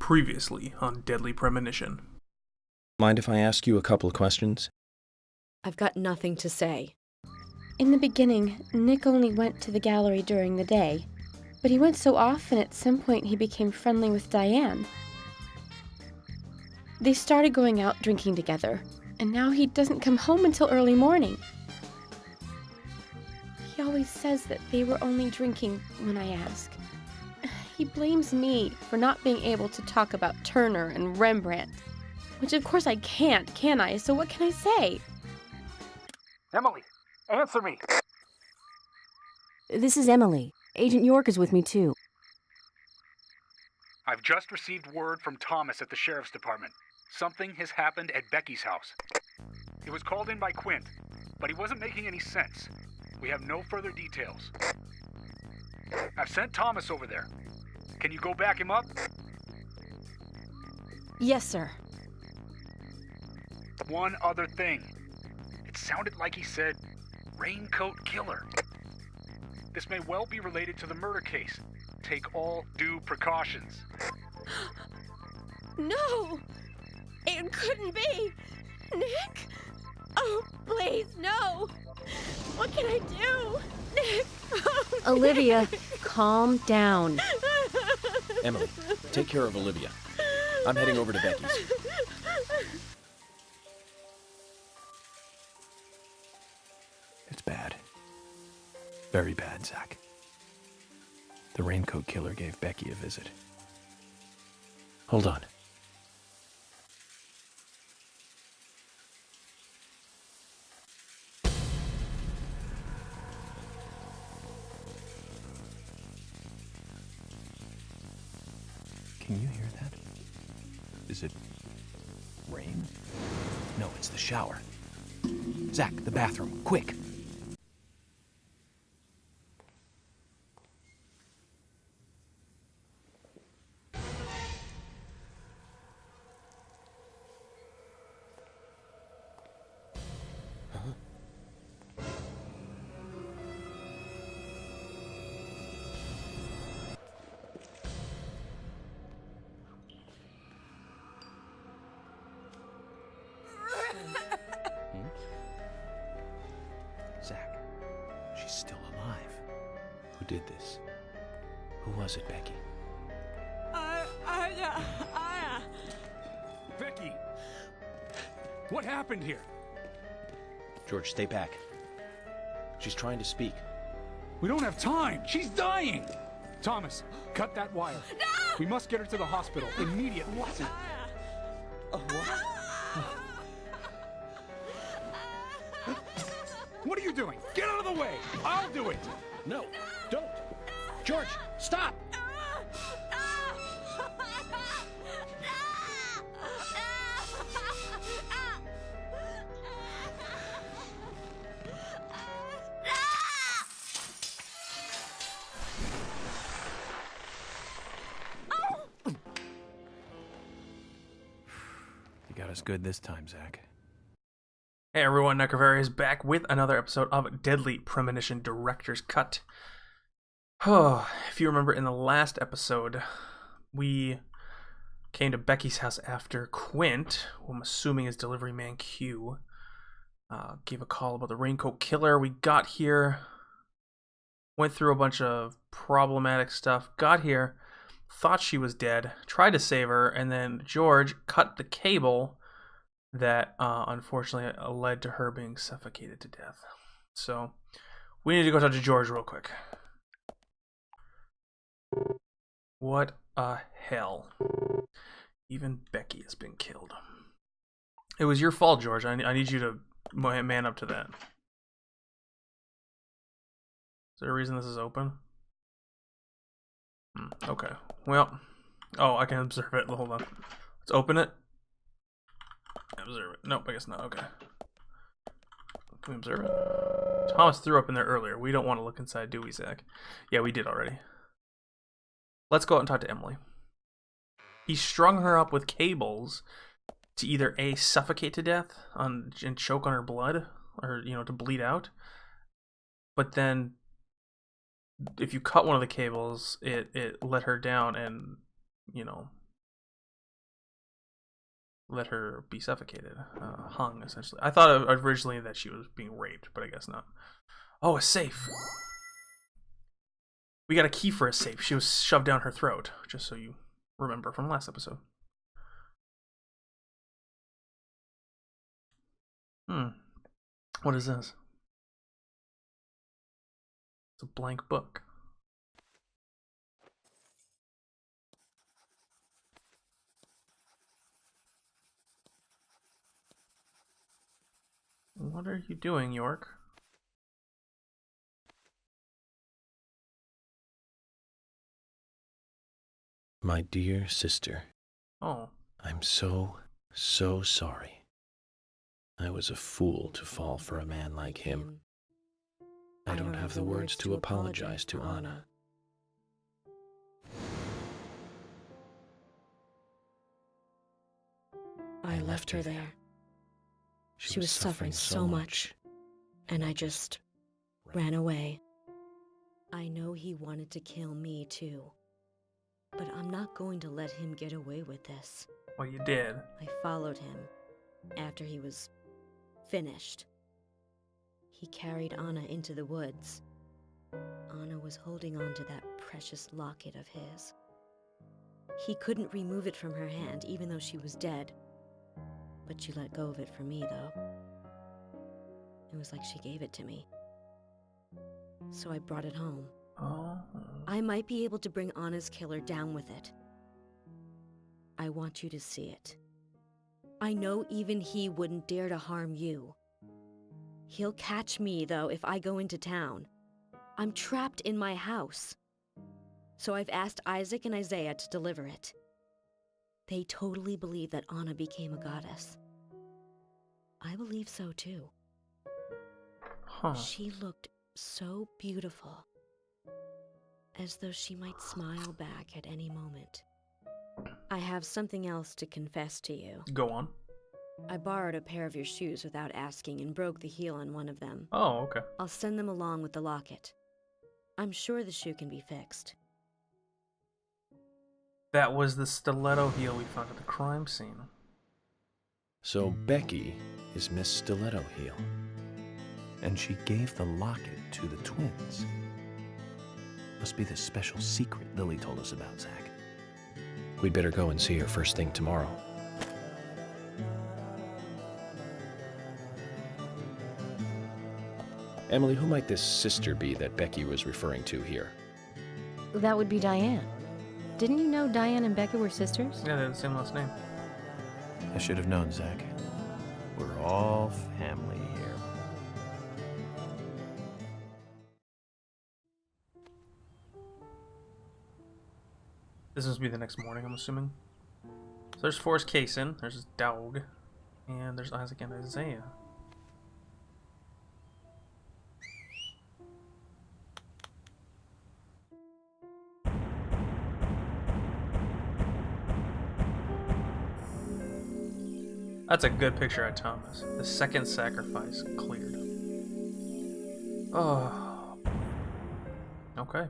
Previously on Deadly Premonition. Mind if I ask you a couple of questions? I've got nothing to say. In the beginning, Nick only went to the gallery during the day, but he went so often at some point he became friendly with Diane. They started going out drinking together, and now he doesn't come home until early morning. He always says that they were only drinking when I ask. He blames me for not being able to talk about Turner and Rembrandt, which of course I can't, can I? So what can I say? Emily, answer me! This is Emily. Agent York is with me, too. I've just received word from Thomas at the Sheriff's Department. Something has happened at Becky's house. It was called in by Quint, but he wasn't making any sense. We have no further details. I've sent Thomas over there. Can you go back him up? Yes, sir. One other thing. It sounded like he said, Raincoat Killer. This may well be related to the murder case. Take all due precautions. No! It couldn't be! Nick? Oh, please, no! What can I do? Nick! Oh, Olivia, Nick. calm down. Emily, take care of Olivia. I'm heading over to Becky's. It's bad. Very bad, Zach. The Raincoat Killer gave Becky a visit. Hold on. Can you hear that? Is it rain? No, it's the shower. Zach, the bathroom, quick! Zach, she's still alive. Who did this? Who was it, Becky? Becky! What happened here? George, stay back. She's trying to speak. We don't have time! She's dying! Thomas, cut that wire. No! We must get her to the hospital immediately. What? What are you doing? Get out of the way! I'll do it! No, don't! George, stop! You got us good this time, Zach. Hey everyone, Necrovari is back with another episode of Deadly Premonition Director's Cut. Oh, if you remember in the last episode, we came to Becky's house after Quint, who I'm assuming is delivery man Q, gave a call about the Raincoat Killer. We got here, went through a bunch of problematic stuff, got here, thought she was dead, tried to save her, and then George cut the cable that unfortunately led to her being suffocated to death. So we need to go talk to George real quick. What a hell. Even Becky has been killed. It was your fault, George. I need you to man up to that. Is there a reason this is open? Okay. Well, oh, I can observe it. Hold on. Let's open it. Observe it. Nope, I guess not. Okay. Can we observe it? Thomas threw up in there earlier. We don't want to look inside, do we, Zach? Yeah, we did already. Let's go out and talk to Emily. He strung her up with cables to either A, suffocate to death and choke on her blood, or, to bleed out. But then, if you cut one of the cables, it let her down and, let her be suffocated, hung, essentially. I thought originally that she was being raped, but I guess not. Oh, a safe. We got a key for a safe. She was shoved down her throat, just so you remember from last episode. What is this? It's a blank book. What are you doing, York? My dear sister, Oh. I'm so sorry. I was a fool to fall for a man like him. I don't have the words to apologize to Anna. I left her there. She was suffering so much, and I just ran away. I know he wanted to kill me too, but I'm not going to let him get away with this. Well, you did. I followed him after he was finished. He carried Anna into the woods. Anna was holding on to that precious locket of his. He couldn't remove it from her hand, even though she was dead. But she let go of it for me, though. It was like she gave it to me. So I brought it home. Oh. I might be able to bring Anna's killer down with it. I want you to see it. I know even he wouldn't dare to harm you. He'll catch me, though, if I go into town. I'm trapped in my house. So I've asked Isaac and Isaiah to deliver it. They totally believe that Anna became a goddess. I believe so, too. Huh. She looked so beautiful, as though she might smile back at any moment. I have something else to confess to you. Go on. I borrowed a pair of your shoes without asking and broke the heel on one of them. Oh, okay. I'll send them along with the locket. I'm sure the shoe can be fixed. That was the stiletto heel we found at the crime scene. So Becky is Miss Stiletto Heel. And she gave the locket to the twins. Must be the special secret Lily told us about, Zach. We'd better go and see her first thing tomorrow. Emily, who might this sister be that Becky was referring to here? That would be Diane. Didn't you know Diane and Becca were sisters? Yeah, they have the same last name. I should have known, Zach. We're all family here. This must be the next morning, I'm assuming. So there's Forrest Kaysen, there's his dog, and there's Isaac and Isaiah. That's a good picture of Thomas. The second sacrifice cleared. Oh. Okay.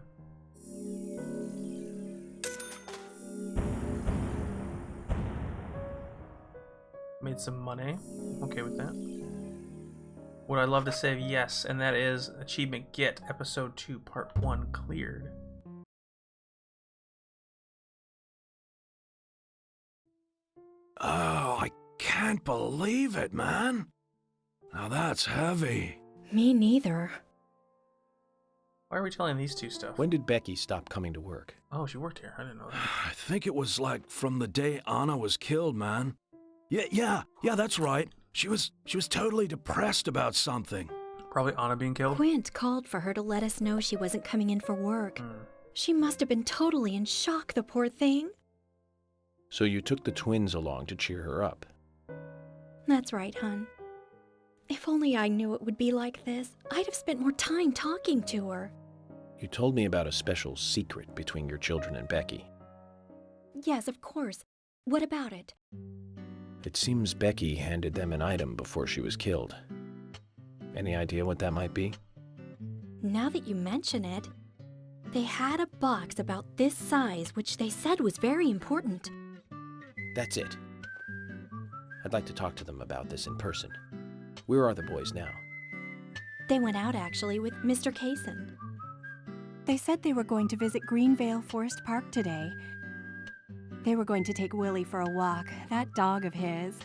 Made some money. Okay with that. Would I love to save? Yes, and that is achievement get episode 2 part 1 cleared. Oh, I can't believe it, man. Now that's heavy. Me neither. Why are we telling these two stuff? When did Becky stop coming to work? Oh, she worked here. I didn't know that. I think it was like from the day Anna was killed, man. Yeah, that's right. She was totally depressed about something. Probably Anna being killed. Quint called for her to let us know she wasn't coming in for work. She must have been totally in shock, the poor thing. So you took the twins along to cheer her up. That's right, hon. If only I knew it would be like this, I'd have spent more time talking to her. You told me about a special secret between your children and Becky. Yes, of course. What about it? It seems Becky handed them an item before she was killed. Any idea what that might be? Now that you mention it, they had a box about this size which they said was very important. That's it. I'd like to talk to them about this in person. Where are the boys now? They went out actually with Mr. Kaysen. They said they were going to visit Greenvale Forest Park today. They were going to take Willie for a walk, that dog of his.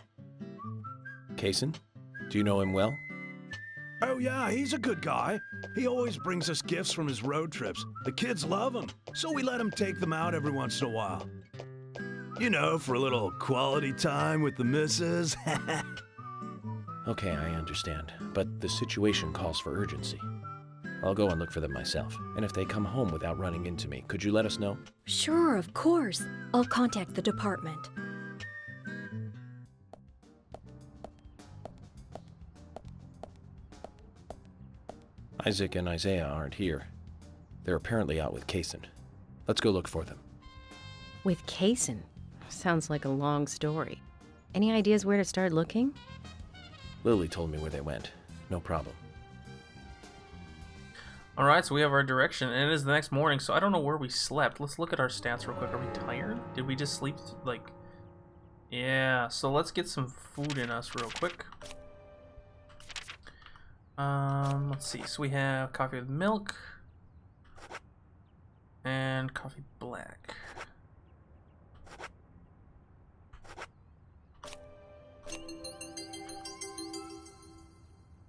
Kaysen? Do you know him well? Oh yeah, he's a good guy. He always brings us gifts from his road trips. The kids love him, so we let him take them out every once in a while. You know, for a little quality time with the missus. Okay, I understand, but the situation calls for urgency. I'll go and look for them myself, and if they come home without running into me, could you let us know? Sure, of course. I'll contact the department. Isaac and Isaiah aren't here. They're apparently out with Kaysen. Let's go look for them. With Kaysen? Sounds like a long story. Any ideas where to start looking? Lily told me where they went. No problem. Alright, so we have our direction, and it is the next morning, so I don't know where we slept. Let's look at our stats real quick. Are we tired? Did we just sleep, like... Yeah, so let's get some food in us real quick. Let's see. So we have coffee with milk and coffee black.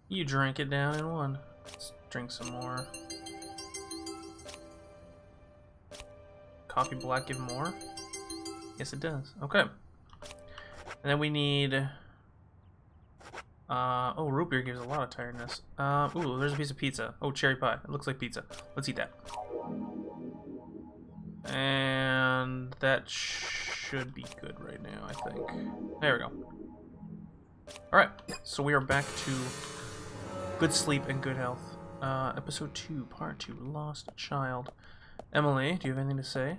You drank it down in one. Let's drink some more. Coffee black give more? Yes, it does. Okay. And then we need... oh, root beer gives a lot of tiredness. Ooh, there's a piece of pizza. Oh, cherry pie. It looks like pizza. Let's eat that. And that should be good right now, I think. There we go. Alright, so we are back to good sleep and good health. Episode 2, Part 2, Lost Child. Emily, do you have anything to say?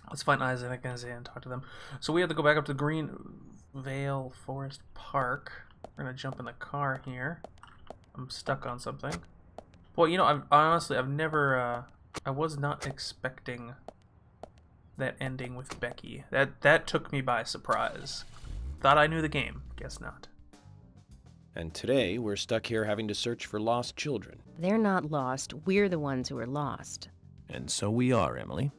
Let's find Isaac and Isaiah and talk to them. So we have to go back up to Greenvale Forest Park. We're gonna jump in the car here. I'm stuck on something. Well, you know, I've never, I was not expecting that ending with Becky. That took me by surprise. Thought I knew the game. Guess not. And today, we're stuck here having to search for lost children. They're not lost. We're the ones who are lost. And so we are, Emily.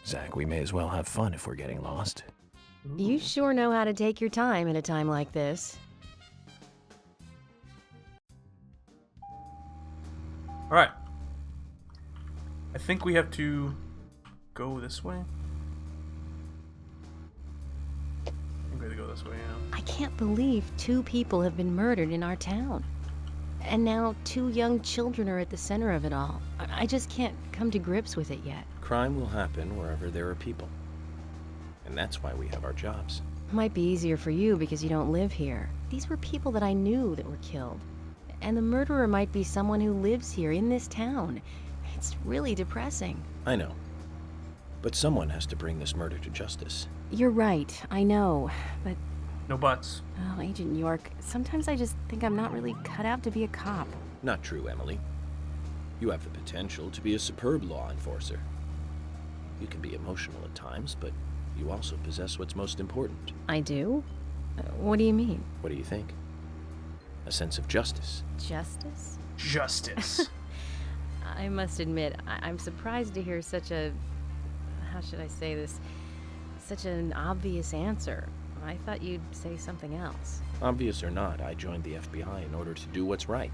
Zach, we may as well have fun if we're getting lost. You sure know how to take your time at a time like this. Alright. I think we have to go this way. I think we have to go this way, yeah. I can't believe 2 people have been murdered in our town. And now 2 young children are at the center of it all. I just can't come to grips with it yet. Crime will happen wherever there are people. And that's why we have our jobs. Might be easier for you because you don't live here. These were people that I knew that were killed. And the murderer might be someone who lives here in this town. It's really depressing. I know. But someone has to bring this murder to justice. You're right, I know. But, No buts. oh, Agent York, sometimes I just think I'm not really cut out to be a cop. Not true, Emily. You have the potential to be a superb law enforcer. You can be emotional at times, but you also possess what's most important. I do? What do you mean? What do you think? A sense of justice. Justice? Justice. I must admit, I'm surprised to hear such a... how should I say this? Such an obvious answer. I thought you'd say something else. Obvious or not, I joined the FBI in order to do what's right.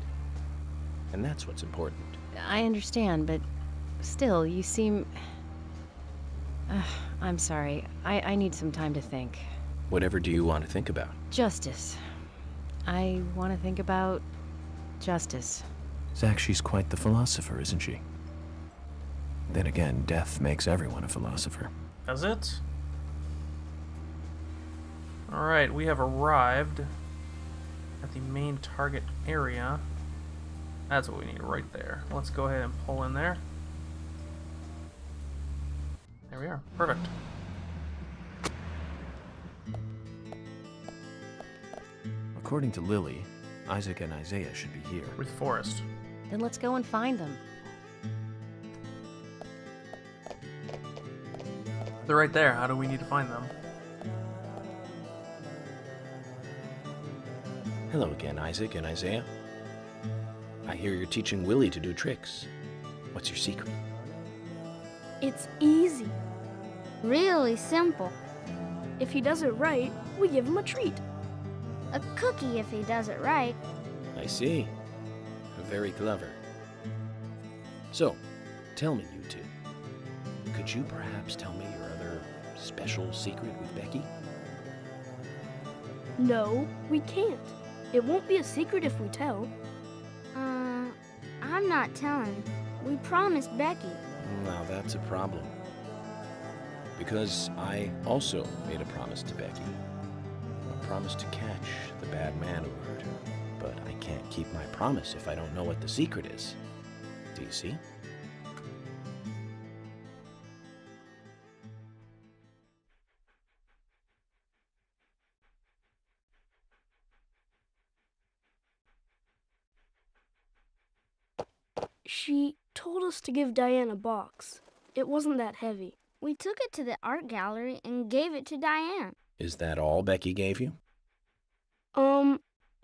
And that's what's important. I understand, but still, you seem... I'm sorry. I need some time to think. Whatever do you want to think about? Justice. I want to think about justice. Zach, she's quite the philosopher, isn't she? Then again, death makes everyone a philosopher. Does it? Alright, we have arrived at the main target area. That's what we need right there. Let's go ahead and pull in there. There we are. Perfect. According to Lily, Isaac and Isaiah should be here. With Forrest. Then let's go and find them. They're right there. How do we need to find them? Hello again, Isaac and Isaiah. I hear you're teaching Willie to do tricks. What's your secret? It's easy. Really simple. If he does it right, we give him a treat. A cookie if he does it right. I see. Very clever. So, tell me, you two. Could you perhaps tell me your other special secret with Becky? No, we can't. It won't be a secret if we tell. I'm not telling. We promised Becky. Now that's a problem. Because I also made a promise to Becky. A promise to catch the bad man who hurt her. But I can't keep my promise if I don't know what the secret is. Do you see? She told us to give Diane a box. It wasn't that heavy. We took it to the art gallery and gave it to Diane. Is that all Becky gave you?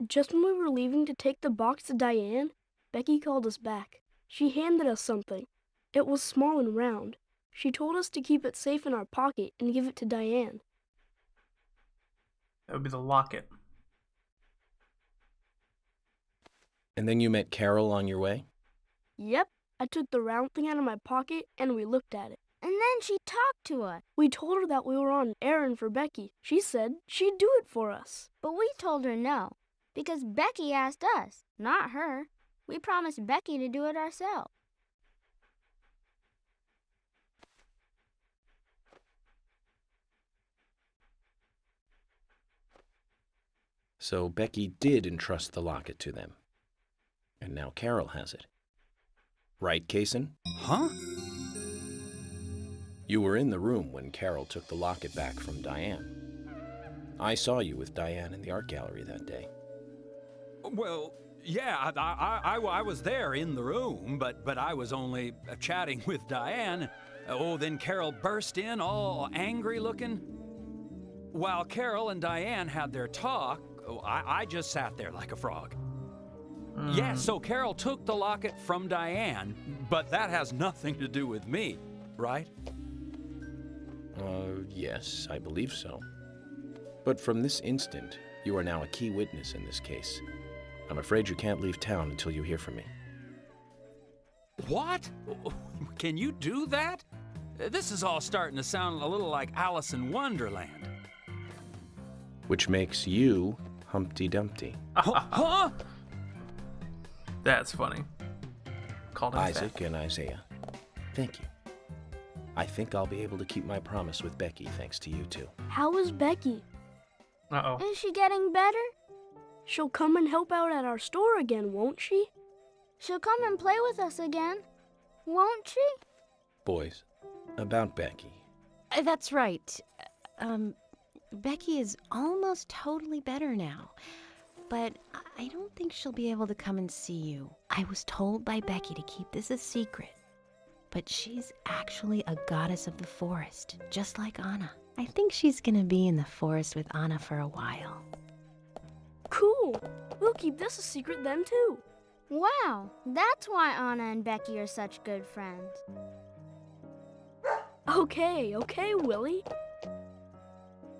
Just when we were leaving to take the box to Diane, Becky called us back. She handed us something. It was small and round. She told us to keep it safe in our pocket and give it to Diane. That would be the locket. And then you met Carol on your way? Yep, I took the round thing out of my pocket and we looked at it. And then she talked to us. We told her that we were on an errand for Becky. She said she'd do it for us. But we told her no, because Becky asked us, not her. We promised Becky to do it ourselves. So Becky did entrust the locket to them. And now Carol has it. Right, Kaysen? Huh? You were in the room when Carol took the locket back from Diane. I saw you with Diane in the art gallery that day. Well, yeah, I was there in the room, but I was only chatting with Diane. Oh, then Carol burst in, all angry looking. While Carol and Diane had their talk, I just sat there like a frog. Yeah, so Carol took the locket from Diane, but that has nothing to do with me, right? Yes, I believe so. But from this instant, you are now a key witness in this case. I'm afraid you can't leave town until you hear from me. What? Can you do that? This is all starting to sound a little like Alice in Wonderland. Which makes you Humpty Dumpty. Huh? That's funny. Called him Isaac fat. and Isaiah, thank you. I think I'll be able to keep my promise with Becky thanks to you two. How is Becky? Uh-oh. Is she getting better? She'll come and help out at our store again, won't she? She'll come and play with us again, won't she? Boys, about Becky. That's right. Becky is almost totally better now. But I don't think she'll be able to come and see you. I was told by Becky to keep this a secret. But she's actually a goddess of the forest, just like Anna. I think she's gonna be in the forest with Anna for a while. Cool. We'll keep this a secret then, too. Wow, that's why Anna and Becky are such good friends. Okay, Willie.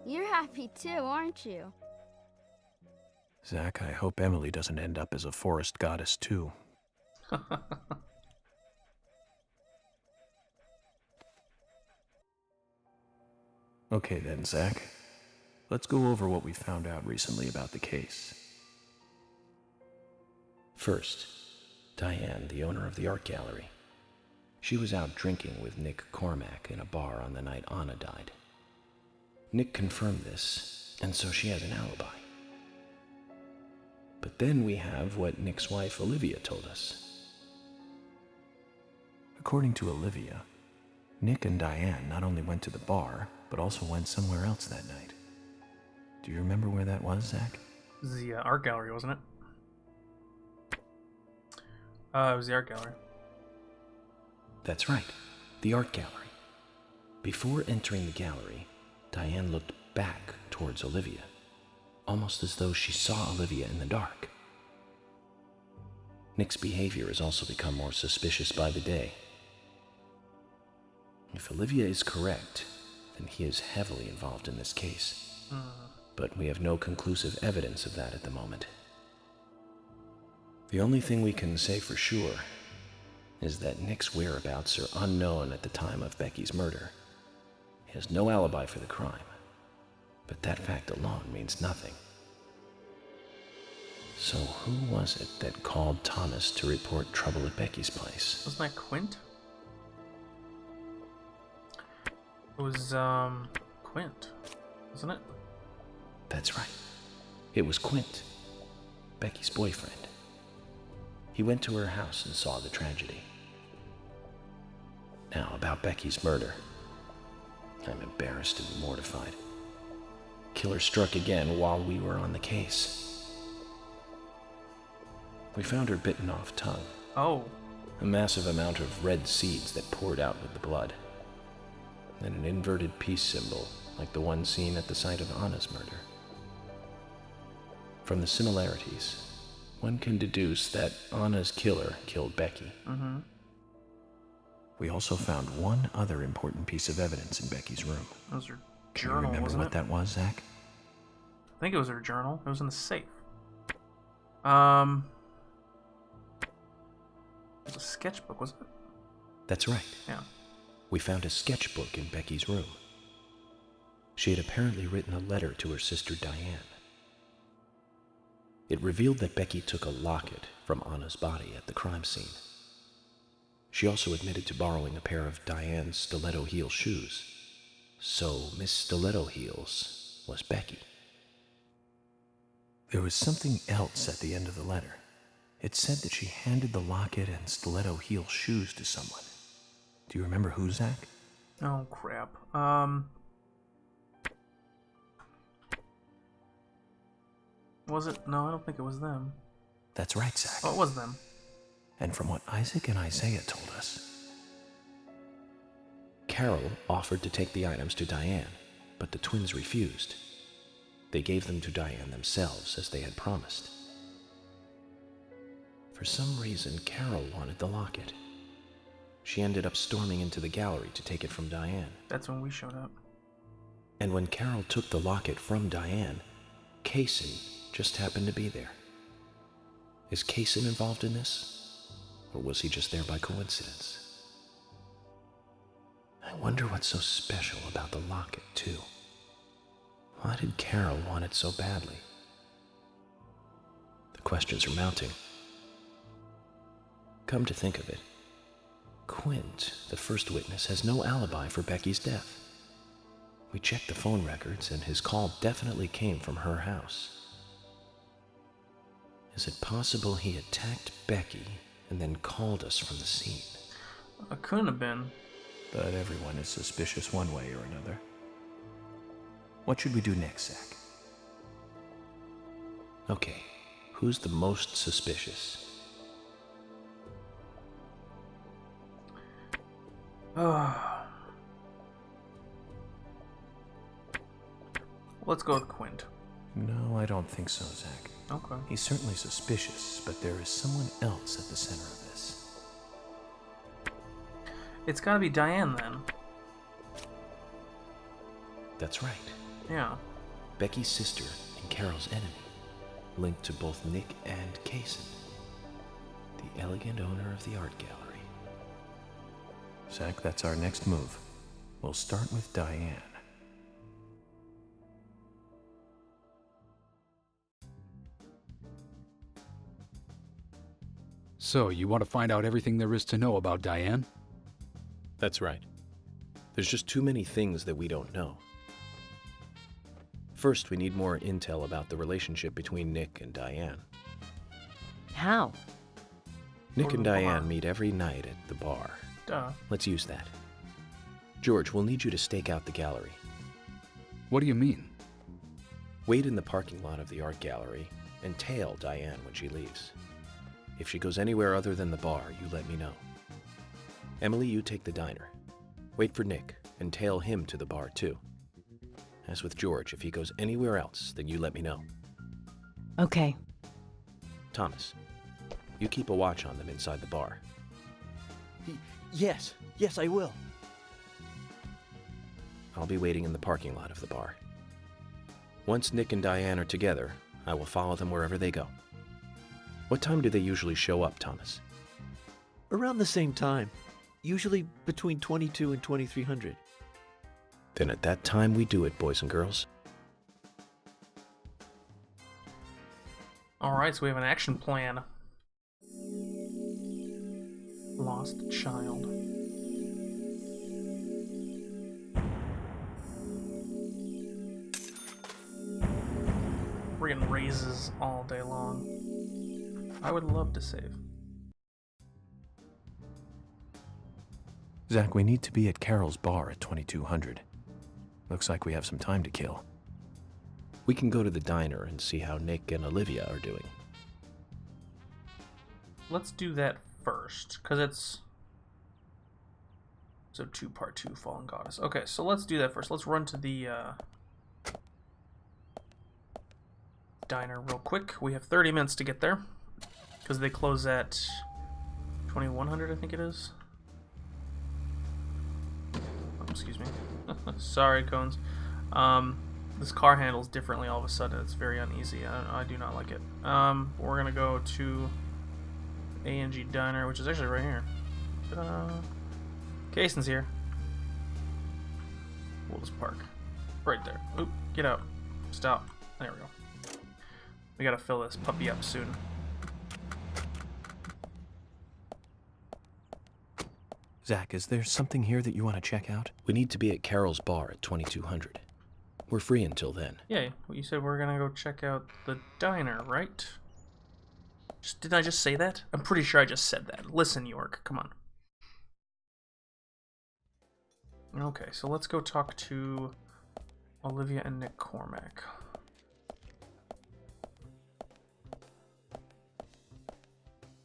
You're happy too, aren't you? Zach, I hope Emily doesn't end up as a forest goddess too. Okay then, Zach. Let's go over what we found out recently about the case. First, Diane, the owner of the art gallery. She was out drinking with Nick Cormack in a bar on the night Anna died. Nick confirmed this, and so she has an alibi. But then we have what Nick's wife Olivia told us. According to Olivia, Nick and Diane not only went to the bar, but also went somewhere else that night. Do you remember where that was, Zach? The art gallery, wasn't it? It was the art gallery. That's right, the art gallery. Before entering the gallery, Diane looked back towards Olivia. almost as though she saw Olivia in the dark. Nick's behavior has also become more suspicious by the day. If Olivia is correct, then he is heavily involved in this case. But we have no conclusive evidence of that at the moment. The only thing we can say for sure is that Nick's whereabouts are unknown at the time of Becky's murder. He has no alibi for the crime, but that fact alone means nothing. So who was it that called Thomas to report trouble at Becky's place? Wasn't that Quint? It was, Quint, wasn't it? That's right. It was Quint, Becky's boyfriend. He went to her house and saw the tragedy. Now, about Becky's murder. I'm embarrassed and mortified. Killer struck again while we were on the case. We found her bitten off tongue. Oh. A massive amount of red seeds that poured out with the blood. Then an inverted peace symbol, like the one seen at the site of Anna's murder. From the similarities, one can deduce that Anna's killer killed Becky. We also found one other important piece of evidence in Becky's room. It was her Can journal, you remember wasn't what it? that was, Zach? I think it was her journal. It was in the safe. It was a sketchbook, wasn't it? That's right. Yeah. We found a sketchbook in Becky's room. She had apparently written a letter to her sister Diane. It revealed that Becky took a locket from Anna's body at the crime scene. She also admitted to borrowing a pair of Diane's stiletto heel shoes. So Miss Stiletto Heels was Becky. There was something else at the end of the letter. It said that she handed the locket and stiletto heel shoes to someone. Do you remember who, Zach? Oh, crap. Was it? No, I don't think it was them. That's right, Zach. Oh, it was them. And from what Isaac and Isaiah told us, Carol offered to take the items to Diane, but the twins refused. They gave them to Diane themselves, as they had promised. For some reason, Carol wanted the locket. She ended up storming into the gallery to take it from Diane. That's when we showed up. And when Carol took the locket from Diane, Kaysen just happened to be there. Is Kaysen involved in this? Or was he just there by coincidence? I wonder what's so special about the locket, too. Why did Carol want it so badly? The questions are mounting. Come to think of it, Quint, the first witness, has no alibi for Becky's death. We checked the phone records, and his call definitely came from her house. Is it possible he attacked Becky and then called us from the scene? It couldn't have been. But everyone is suspicious one way or another. What should we do next, Zach? Okay, who's the most suspicious? Let's go with Quint. No, I don't think so, Zach. Okay. He's certainly suspicious, but there is someone else at the center of this. It's gotta be Diane then. That's right. Yeah. Becky's sister and Carol's enemy, linked to both Nick and Kaysen, the elegant owner of the art gallery. Zach, that's our next move. We'll start with Diane. So, you want to find out everything there is to know about Diane? That's right. There's just too many things that we don't know. First, we need more intel about the relationship between Nick and Diane. How? Nick and the bar. Diane meet every night at the bar. Duh. Let's use that. George, we'll need you to stake out the gallery. What do you mean? Wait in the parking lot of the art gallery and tail Diane when she leaves. If she goes anywhere other than the bar, you let me know. Emily, you take the diner. Wait for Nick and tail him to the bar too. As with George, if he goes anywhere else, then you let me know. Okay. Thomas, you keep a watch on them inside the bar. Yes, I will. I'll be waiting in the parking lot of the bar. Once Nick and Diane are together, I will follow them wherever they go. What time do they usually show up, Thomas? Around the same time. Usually between 22 and 2300. Then at that time we do it, boys and girls. Alright, so we have an action plan. Lost child. We're getting raises all day long. I would love to save. Zach, we need to be at Carol's bar at 2200. Looks like we have some time to kill. We can go to the diner and see how Nick and Olivia are doing. Let's do that first, because it's... So 2 part 2 Fallen Goddess. Okay, so let's do that first. Let's run to the diner real quick. We have 30 minutes to get there, because they close at 2100, I think it is. Oh, excuse me. Sorry, Cones. This car handles differently all of a sudden. It's very uneasy. I do not like it. We're gonna go to A&G Diner, which is actually right here. Kaysen's here. We'll just park. Right there. Oop, get out. Stop. There we go. We gotta fill this puppy up soon. Zach, is there something here that you want to check out? We need to be at Carol's bar at 2200. We're free until then. Yeah, well, you said we're gonna go check out the diner, right? Didn't I just say that? I'm pretty sure I just said that. Listen, York, come on. Okay, so let's go talk to Olivia and Nick Cormack.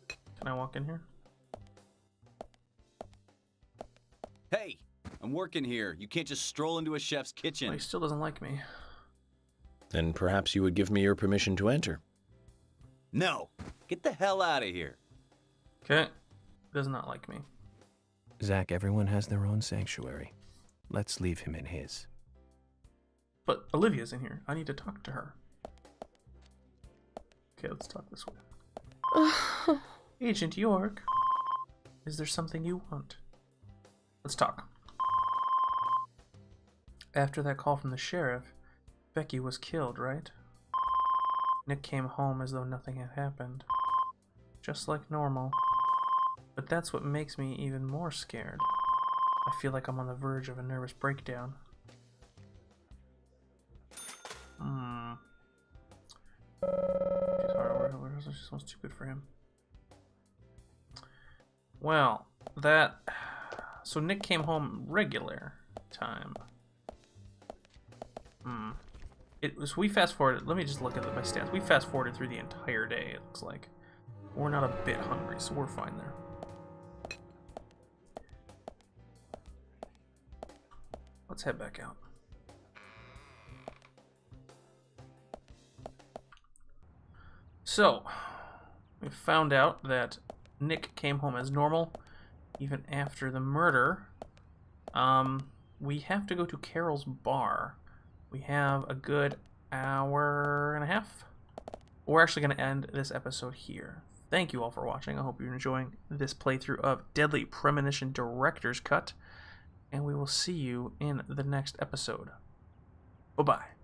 Can I walk in here? Hey, I'm working here. You can't just stroll into a chef's kitchen. Well, he still doesn't like me. Then perhaps you would give me your permission to enter. No, get the hell out of here. Okay, does not like me. Zach, everyone has their own sanctuary. Let's leave him in his. But Olivia's in here. I need to talk to her. Okay, let's talk this way. Agent York, is there something you want? Let's talk. After that call from the sheriff, Becky was killed, right? Nick came home as though nothing had happened. Just like normal. But that's what makes me even more scared. I feel like I'm on the verge of a nervous breakdown. She's so stupid for him. Well, that... So Nick came home regular time. So we fast forwarded. Let me just look at my stats. We fast forwarded through the entire day, it looks like. We're not a bit hungry, so we're fine there. Let's head back out. So, we found out that Nick came home as normal, even after the murder. We have to go to Carol's bar. We have a good hour and a half. We're actually going to end this episode here. Thank you all for watching. I hope you're enjoying this playthrough of Deadly Premonition Director's Cut. And we will see you in the next episode. Bye-bye.